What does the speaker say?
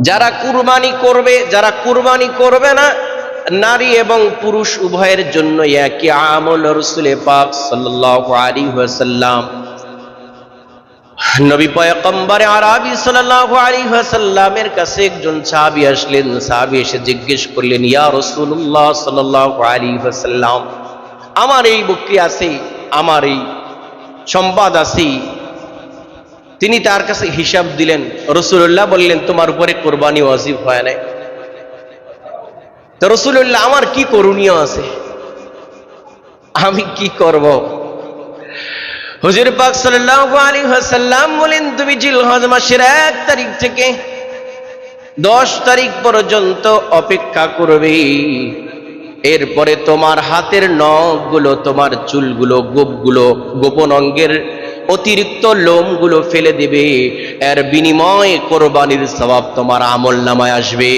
যারা কুরবানি করবে, যারা কুরবানি করবে না, নারী এবং পুরুষ উভয়ের জন্য একই আমল রাসূল পাক সাল্লাল্লাহু আলাইহি ওয়াসাল্লাম নবী পয়গম্বর আরবি সাল্লাল্লাহু আলাইহি ওয়াসাল্লামের কাছে একজন সাহাবী আসলেন। সাহাবী এসে জিজ্ঞেস করলেন, ইয়া রাসূলুল্লাহ সাল্লাল্লাহু আলাইহি ওয়াসাল্লাম, আমার এই বকরি আছে, আমার এই সম্পদ আছে। তিনি তার কাছে হিসাব দিলেন। রাসূলুল্লাহ বললেন, তোমার উপরে কুরবানি ওয়াজিব হয় নাই। তো রাসূলুল্লাহ, আমার কি করণীয় আছে, আমি কি করব? হুজুর পাক সাল্লাল্লাহু আলাইহি ওয়াসাল্লাম বলেন, তুমি জিলহজ মাসের 1 তারিখ থেকে 10 তারিখ পর্যন্ত অপেক্ষা করবে। এরপরে তোমার হাতের নখগুলো, তোমার চুলগুলো, গোপগুলো, গোপন অঙ্গের অতিরিক্ত লোমগুলো ফেলে দিবে। এর বিনিময়ে কোরবানির সওয়াব তোমার আমলনামায় আসবে।